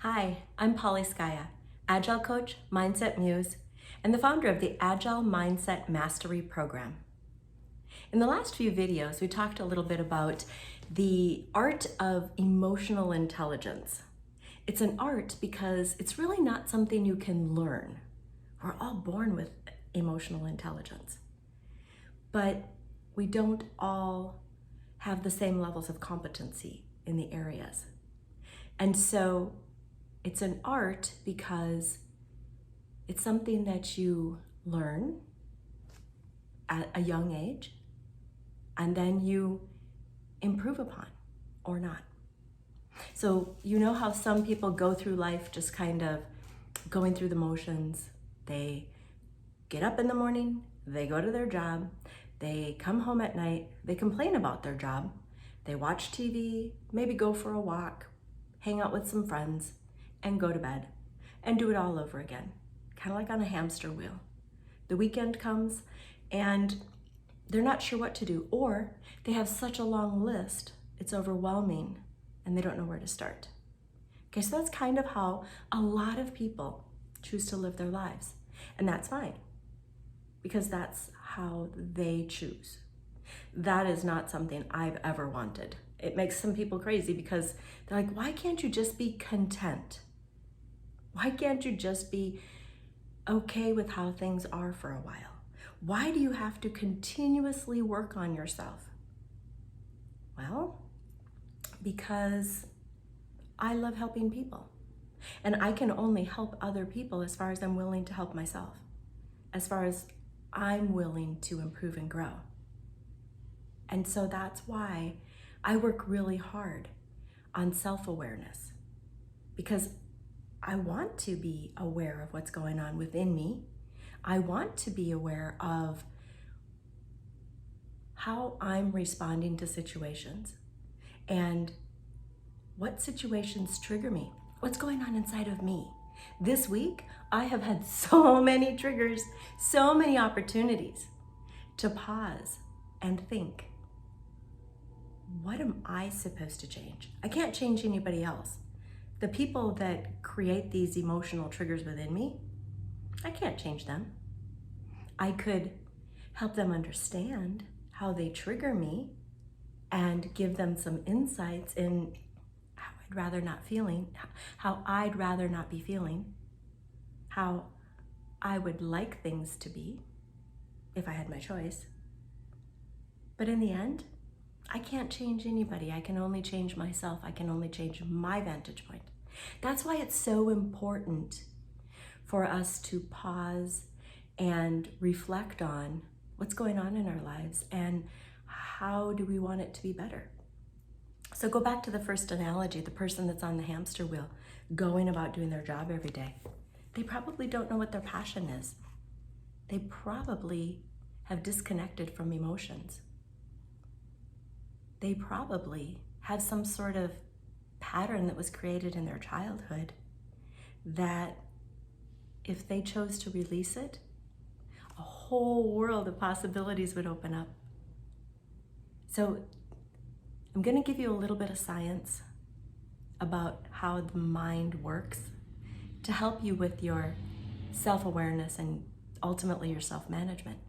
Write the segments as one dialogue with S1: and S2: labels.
S1: Hi, I'm Paulie Skaja, Agile Coach, Mindset Muse, and the founder of the Agile Mindset Mastery Program. In the last few videos, we talked a little bit about the art of emotional intelligence. It's an art because it's really not something you can learn. We're all born with emotional intelligence, but we don't all have the same levels of competency in the areas. And so it's an art because it's something that you learn at a young age and then you improve upon or not. So you know how some people go through life just kind of going through the motions. They get up in the morning, they go to their job, they come home at night, they complain about their job, they watch TV, maybe go for a walk, hang out with some friends, and go to bed and do it all over again, kind of like on a hamster wheel. The weekend comes and they're not sure what to do, or they have such a long list, it's overwhelming and they don't know where to start. Okay, so that's kind of how a lot of people choose to live their lives. And that's fine, because that's how they choose. That is not something I've ever wanted. It makes some people crazy because they're like, why can't you just be content? Why can't you just be okay with how things are for a while? Why do you have to continuously work on yourself? Well, because I love helping people. And I can only help other people as far as I'm willing to help myself, as far as I'm willing to improve and grow. And so that's why I work really hard on self-awareness, because I want to be aware of what's going on within me. I want to be aware of how I'm responding to situations and what situations trigger me. What's going on inside of me? This week, I have had so many triggers, so many opportunities to pause and think, what am I supposed to change? I can't change anybody else. The people that create these emotional triggers within me, I can't change them. I could help them understand how they trigger me and give them some insights in how I'd rather not be feeling, how I would like things to be if I had my choice. But in the end, I can't change anybody. I can only change myself. I can only change my vantage point. That's why it's so important for us to pause and reflect on what's going on in our lives and how do we want it to be better. So go back to the first analogy, the person that's on the hamster wheel, going about doing their job every day. They probably don't know what their passion is. They probably have disconnected from emotions. They probably have some sort of pattern that was created in their childhood that if they chose to release it, a whole world of possibilities would open up. So I'm going to give you a little bit of science about how the mind works to help you with your self-awareness and ultimately your self-management.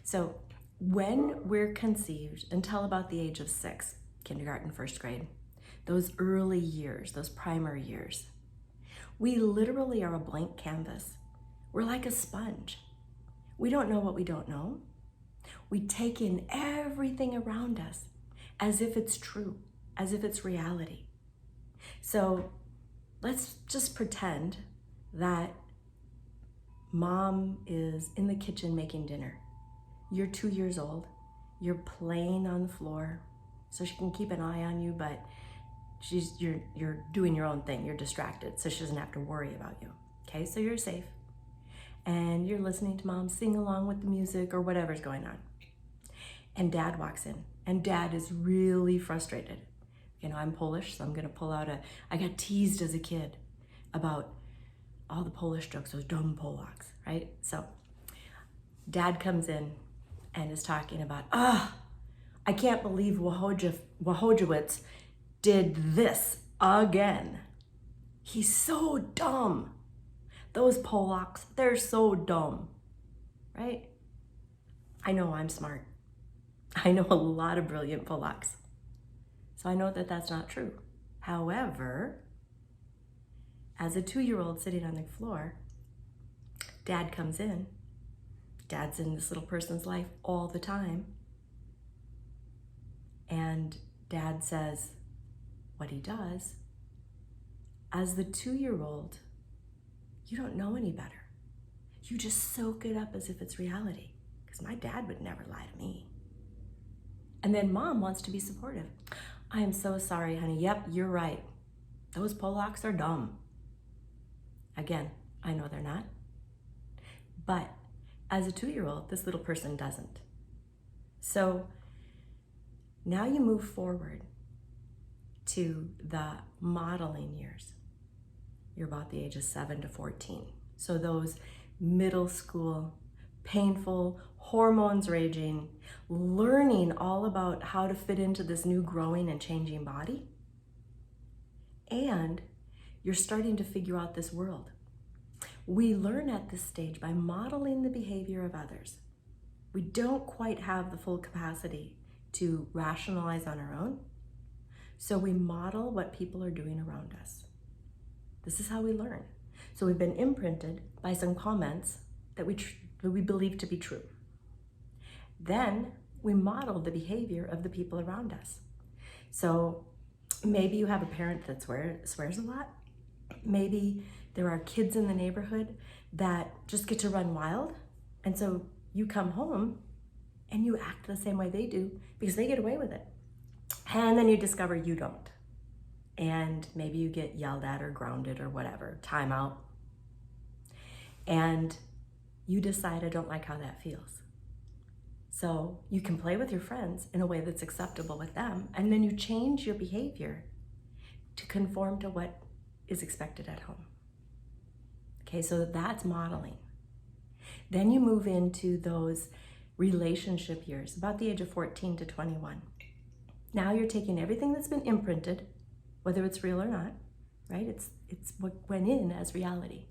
S1: So when we're conceived until about the age of 6, kindergarten, first grade, those early years, those primary years, we literally are a blank canvas. We're like a sponge. We don't know what we don't know. We take in everything around us as if it's true, as if it's reality. So let's just pretend that mom is in the kitchen making dinner. You're 2 years old, you're playing on the floor so she can keep an eye on you, but you're doing your own thing, you're distracted, so she doesn't have to worry about you. Okay, so you're safe. And you're listening to mom sing along with the music or whatever's going on. And dad walks in, and dad is really frustrated. You know, I'm Polish, so I'm gonna pull out I got teased as a kid about all the Polish jokes, those dumb Polacks, right? So dad comes in and is talking about, I can't believe Wojciech did this again. He's so dumb. Those Polacks, they're so dumb, right? I know I'm smart. I know a lot of brilliant Polacks. So I know that that's not true. However, as a 2-year-old sitting on the floor, Dad comes in. Dad's in this little person's life all the time. And Dad says what he does. As the 2-year-old, you don't know any better. You just soak it up as if it's reality. Because my dad would never lie to me. And then Mom wants to be supportive. I am so sorry, honey. Yep, you're right. Those Polacks are dumb. Again, I know they're not. But as a 2-year-old, this little person doesn't. So now you move forward to the modeling years. You're about the age of 7 to 14. So those middle school, painful, hormones raging, learning all about how to fit into this new growing and changing body. And you're starting to figure out this world. We learn at this stage by modeling the behavior of others. We don't quite have the full capacity to rationalize on our own. So we model what people are doing around us. This is how we learn. So we've been imprinted by some comments that we believe to be true. Then we model the behavior of the people around us. So maybe you have a parent that swears a lot. Maybe there are kids in the neighborhood that just get to run wild. And so you come home and you act the same way they do because they get away with it. And then you discover you don't. And maybe you get yelled at or grounded or whatever, time out. And you decide, I don't like how that feels. So you can play with your friends in a way that's acceptable with them. And then you change your behavior to conform to what is expected at home. Okay, so that's modeling. Then you move into those relationship years, about the age of 14 to 21. Now you're taking everything that's been imprinted, whether it's real or not, right? It's what went in as reality.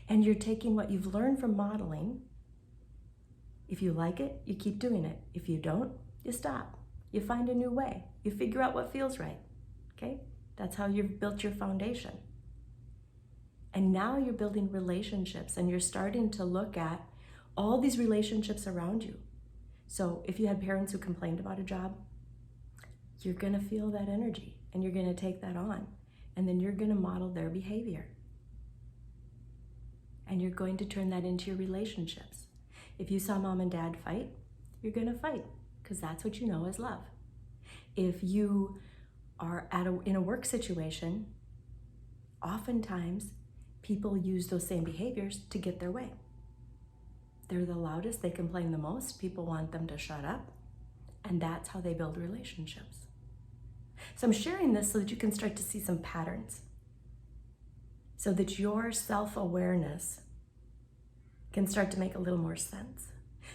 S1: And you're taking what you've learned from modeling. If you like it, you keep doing it. If you don't, you stop. You find a new way. You figure out what feels right, okay? That's how you've built your foundation. And now you're building relationships and you're starting to look at all these relationships around you. So if you had parents who complained about a job, you're gonna feel that energy and you're gonna take that on. And then you're gonna model their behavior. And you're going to turn that into your relationships. If you saw mom and dad fight, you're gonna fight because that's what you know as love. If you are in a work situation, oftentimes people use those same behaviors to get their way. They're the loudest, they complain the most, people want them to shut up, and that's how they build relationships. So I'm sharing this so that you can start to see some patterns, so that your self-awareness can start to make a little more sense.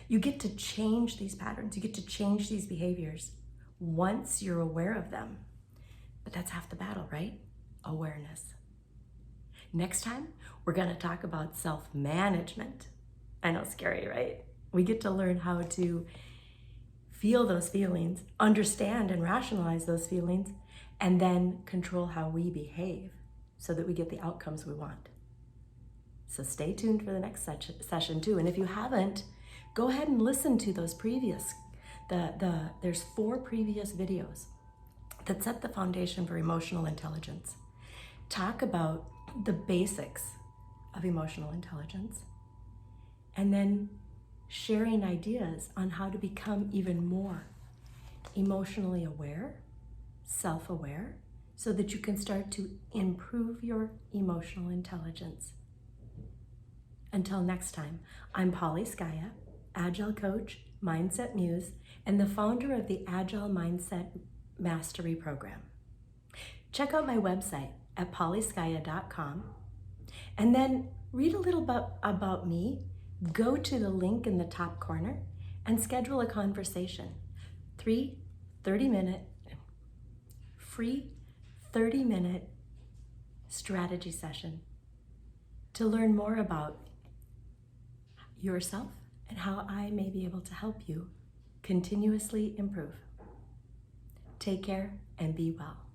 S1: You get to change these patterns, you get to change these behaviors once you're aware of them. But that's half the battle, right? Awareness. Next time, we're gonna talk about self-management. I know, scary, right? We get to learn how to feel those feelings, understand and rationalize those feelings, and then control how we behave so that we get the outcomes we want. So stay tuned for the next session too. And if you haven't, go ahead and listen to those previous, there's 4 previous videos that set the foundation for emotional intelligence. Talk about the basics of emotional intelligence, and then sharing ideas on how to become even more emotionally aware, self-aware, so that you can start to improve your emotional intelligence. Until next time, I'm Paulie Skaja, Agile Coach, Mindset Muse, and the founder of the Agile Mindset Mastery Program. Check out my website at pauliesskaja.com, and then read a little bit about me. Go to the link in the top corner and schedule a conversation. 30-minute free 30-minute strategy session to learn more about yourself and how I may be able to help you continuously improve. Take care and be well.